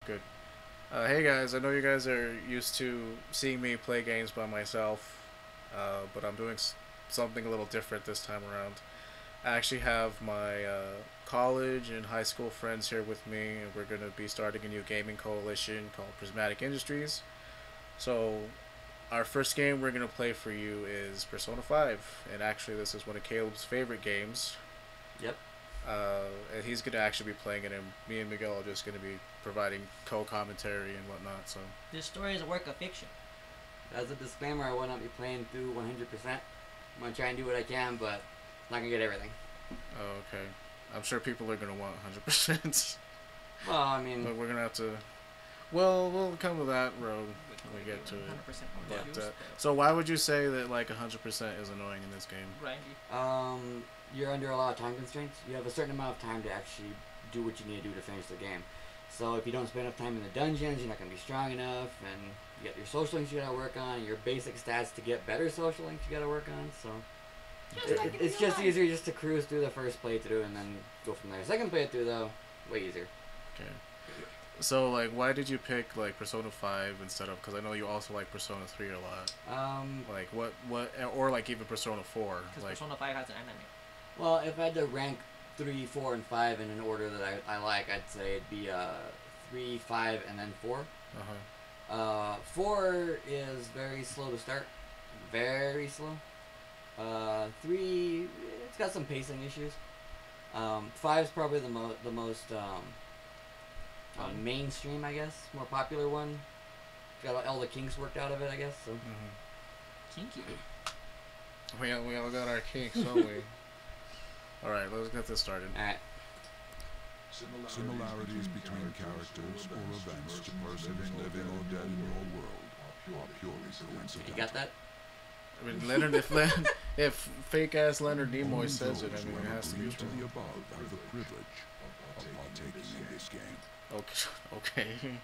Good. Hey guys, I know you guys are used to seeing me play games by myself, but I'm doing something a little different this time around. I actually have my college and high school friends here with me, and we're going to be starting a new gaming coalition called Prismatic Industries. So, our first game we're going to play for you is Persona 5, and actually, this is one of Caleb's favorite games. Yep. And he's going to actually be playing it, and me and Miguel are just going to be providing co-commentary and whatnot. So This story is a work of fiction. As a disclaimer, I will not be playing through 100%. I'm going to try and do what I can, but I'm not going to get everything. oh, okay, I'm sure people are going to want 100%, Well, I mean, but we're going to have to. Well, we'll come to that road when we get to it. 100% But so why would you say that like 100% is annoying in this game? grindy. you're under a lot of time constraints. You have a certain amount of time to actually do what you need to do to finish the game. So if you don't spend enough time in the dungeons, you're not going to be strong enough, and you got your social links you got to work on, and your basic stats to get better social links you got to work on. So it's just easier just to cruise through the first playthrough and then go from there. Second playthrough though, way easier. Okay. So like, why did you pick like Persona 5 instead of? Because I know you also like Persona 3 a lot. Like what, or like even Persona 4. Because Like, Persona 5 has an anime. Well, if I had to rank 3, 4, and 5 in an order that I like, I'd say it'd be 3, 5, and then 4. uh-huh. 4 is very slow to start, very slow. 3, it's got some pacing issues. 5 is probably the most mainstream, I guess, more popular one. Got all the kinks worked out of it, I guess. So. Kinky. We all got our kinks, don't we? All right, let's get this started. All right. Similarities between characters or events to persons living or dead in your world are purely coincidental. You got that? I mean, Leonard, if fake ass Leonard Nimoy says it, I mean, it has to be To true. the above have the privilege of partaking in this game. Okay.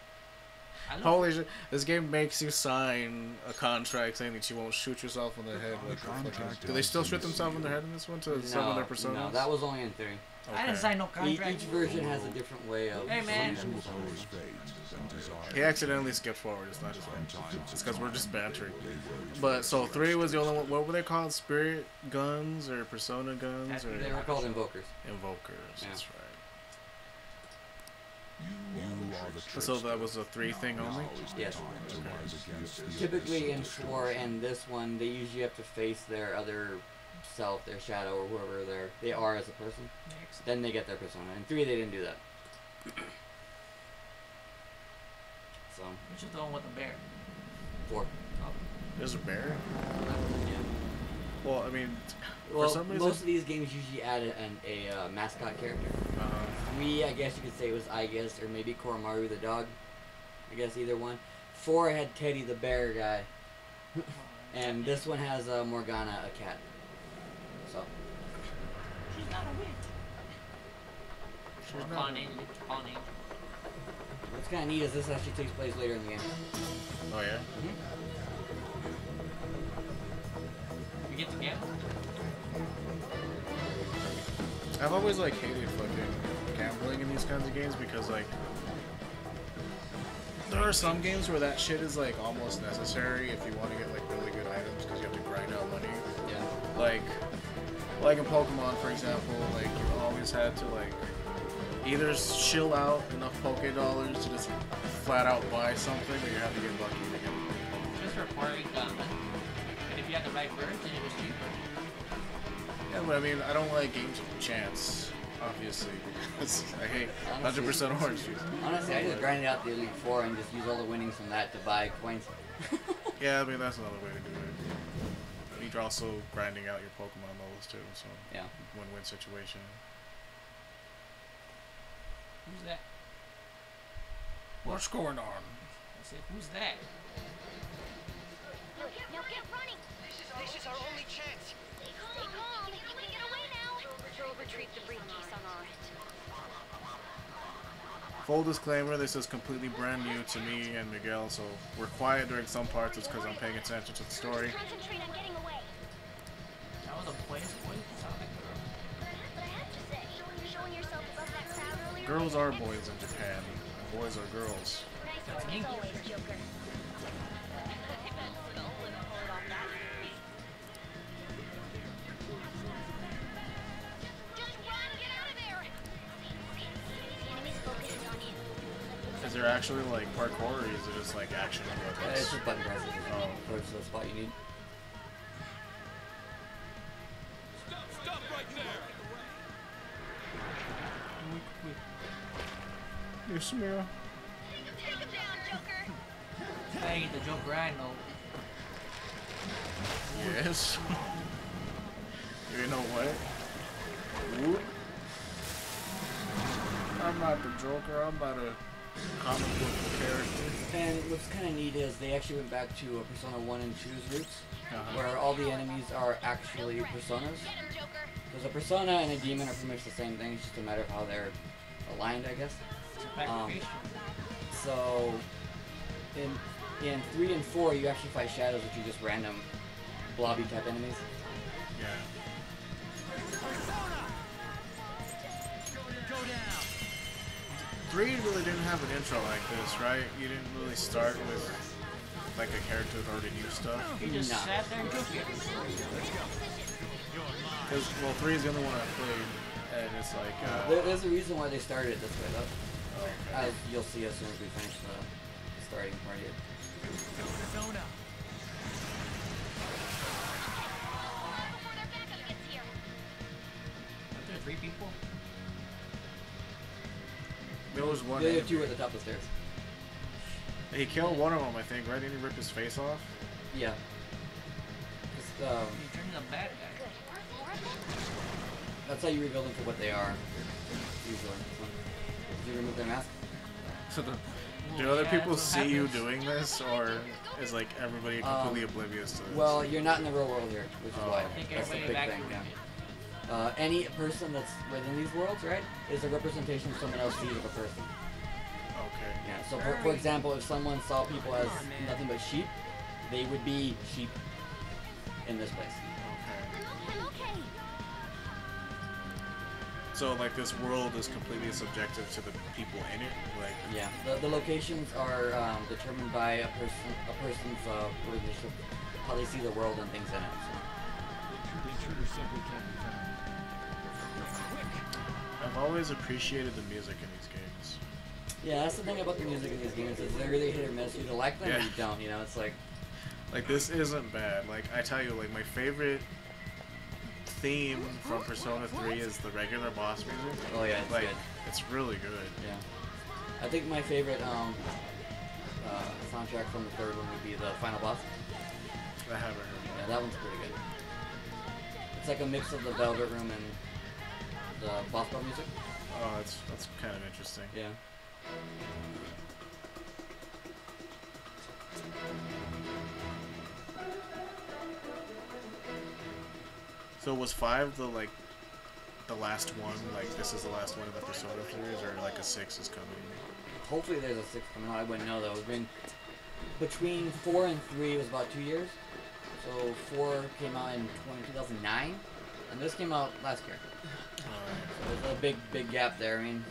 I love Holy shit! This game makes you sign a contract saying that you won't shoot yourself in the head. Like, contract do they still has shoot been themselves in the head in this one to some of their personas? No, that was only in 3. I didn't sign no contract. Each version has a different way of. Hey, man. Those who oppose fate and desire He accidentally skipped forward. It's not his fault. It's because we're just bantering. But so 3 was the only one. What were they called? Spirit guns or persona guns or They were called invokers. invokers? Yeah. That's right. you are the So that was a 3 thing only. Yes. to rise against the Typically in abyss of 4 and this one, they usually have to face their other self, their shadow, or whoever they are as a person. Next. Then they get their persona. In 3, they didn't do that. So, Which is the one with the bear. 4. Oh. There's a bear. Yeah. Well, I mean, Well, for some reason, most of these games usually add a mascot character. 3, I guess you could say was or maybe Koromaru the dog. I guess either one. 4 had Teddy the bear guy. And this one has Morgana, a cat. So, She's not a witch. she's Or not. Pawn Angel. Pawn Angel. what's kind of neat is this actually takes place later in the game. Oh yeah. We get together. I've always like hated fucking gambling in these kinds of games because like there are some games where that shit is like almost necessary if you want to get like really good items because you have to grind out money. Yeah. Like in Pokemon, for example, like you always had to like either shill out enough Poke dollars to just flat out buy something, or you have to get lucky to get it. Just requiring gunman. And if you had the right birds, then it was cheaper. Yeah, but I mean, I don't like games with chance, obviously, because I hate 100% orange juice. Honestly, I just grinded out the Elite Four and just use all the winnings from that to buy coins. Yeah, I mean, that's another way to do it. You're also grinding out your Pokemon levels too, so Yeah. win-win situation. Who's that? What's going on? I said, who's that? Now get running! This is our only chance! Stay calm! You can get away now! We'll retrieve the briefcase on our end. Full disclaimer, this is completely brand new to me and Miguel, so we're quiet during some parts. It's because I'm paying attention to the story. Concentrate on getting away. That was a place. What did it sound like? But I have to say, showing yourself above that crowd earlier. Girls are boys in Japan. boys or girls. That's kinks. Joker. Just run, get out of there. The enemy's focused on you. Is there actually like parkour, or is it just like action and It's weapons? just button presses. Oh. Approach to the spot you need. Stop right there! Yes, Mira. Take him down, Joker. I ain't the Joker I know. Yes. You know what? Whoop. I'm not the Joker. I'm not a comic book character. And what's kind of neat is they actually went back to a Persona 1 and 2's roots, Uh-huh. where all the enemies are actually personas. Get him, Joker. Because a persona and a demon are pretty much the same thing. It's just a matter of how they're aligned, I guess. It's a fabrication. So in 3 and 4, you actually fight shadows, which are just random blobby type enemies. Yeah. Go down! 3 really didn't have an intro like this, right? You didn't really start with like a character that already knew stuff. You just Nah. sat there and took it. Because, well, 3 is the only one I played, and it's like, There's a reason why they started it this way, though. As you'll see as soon as we finish the starting part here. Persona! Before their backup gets here. Aren't there 3 people? there was one. The other enemy. two are at the top of the stairs. He killed one of them, I think, right? Didn't he rip his face off? Yeah. Just, You turned into a bad guy. that's how you reveal them for what they are. Usually. Did you remove their mask? So do Well, other yeah, people that's what see you happens. doing this, or is like everybody completely oblivious to this? Well, you're not in the real world here, which is Oh. why. I think That's the everybody big back thing, in yeah. Any person that's within these worlds, right, is a representation of someone else sees of a person. okay. Yeah. So, for example, if someone saw people as nothing but sheep, they would be sheep in this place. Okay. I'm okay. So like this world is completely subjective to the people in it, like. Yeah. The locations are determined by a person's relationship, how they see the world and things in it. So. The intruder simply can't be found. I've always appreciated the music in these games. Yeah, that's the thing about the music in these games is they're really hit or miss. You either like them or Yeah. you don't. You know, it's like Like this isn't bad. Like I tell you, like my favorite theme from Persona 3 is the regular boss music. oh yeah, it's Like good. it's really good. Yeah. I think my favorite soundtrack from the third one would be the final boss. I haven't heard Yeah, that one's pretty good. It's like a mix of the Velvet Room and the boss battle music. that. Oh, that's kind of interesting. Yeah. So was 5 the last one? Like this is the last one of the Persona series, or like a 6 is coming? Hopefully there's a 6 coming out. I wouldn't know though. It's been between 4 and 3 was about 2 years. So 4 came out in 2009, and this came out last year. So there's a big gap there. I mean,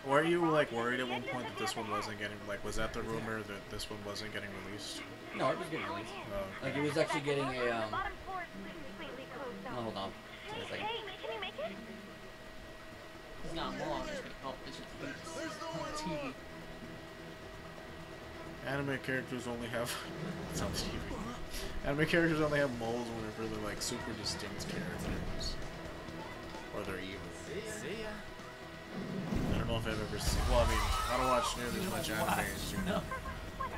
Were you like worried at one point that this one wasn't getting was that the rumor that this one wasn't getting released? no, it was getting released. Oh, Like it was actually getting a Bottom floor is completely closed no, off. hold on. It's like, Hey, can you make it? It's not long. It's like, oh, it's just TV. anime characters only have it's on TV. Anime characters only have moles whenever they're like super distinct characters, or they're evil. See ya. I don't know if I've ever seen. Well, I mean, I don't watch nearly as much anime as you do,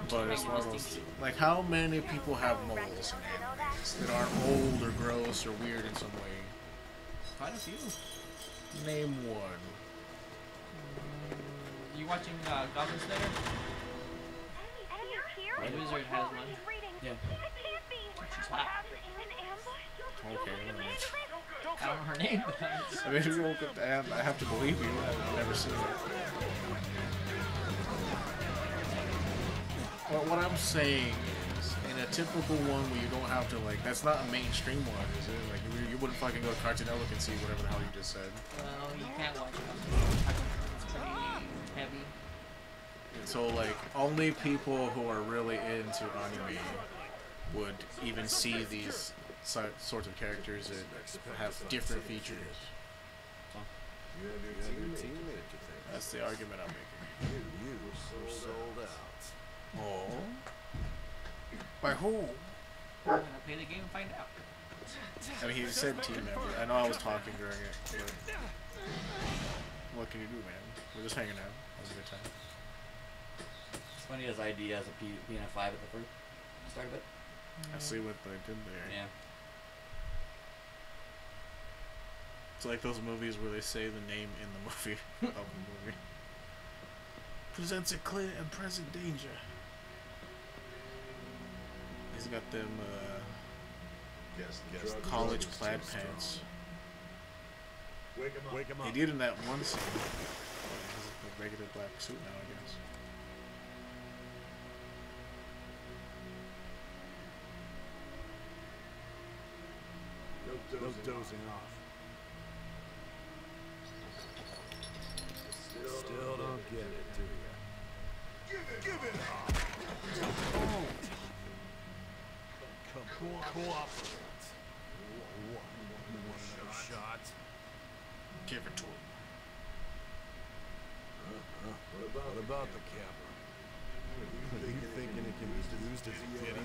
but it's one of those. Like, how many people have moles in animes that aren't old or gross or weird in some way? Quite a few. Name one. You watching Goblin Slayer? Hey, The wizard has one. yeah. It can't be. She's hot. An ambush? Okay. I don't know her name, but I mean, you won't get that. I have to believe you. I've never seen it. But what I'm saying is, in a typical one where you don't have to like, that's not a mainstream one, is it? Like you wouldn't fucking go to Cartoon Network and see whatever the hell you just said. well, you can't watch it. It's pretty heavy. So like only people who are really into anime would even see these sorts of characters that have different features. That's the argument I'm making. You were sold out. Oh. By who? We're gonna play the game and find out. I mean, he said team member. I know I was talking during it, but what can you do, man? We're just hanging out. It was a good time. It's funny his ID as a PNF5 at the first start of it. I see what they did there. Yeah. It's like those movies where they say the name in the movie of the movie. Presents a clear and present danger. He's got them college plaid pants. Wake him He up. did in that one scene. He has a regular black suit now, I guess. No dozing off. Still don't get it, do ya? Give it up. Come on, cooperate. Want another shot? Give it to him. What about the camera? Are you thinking it can be used as a video?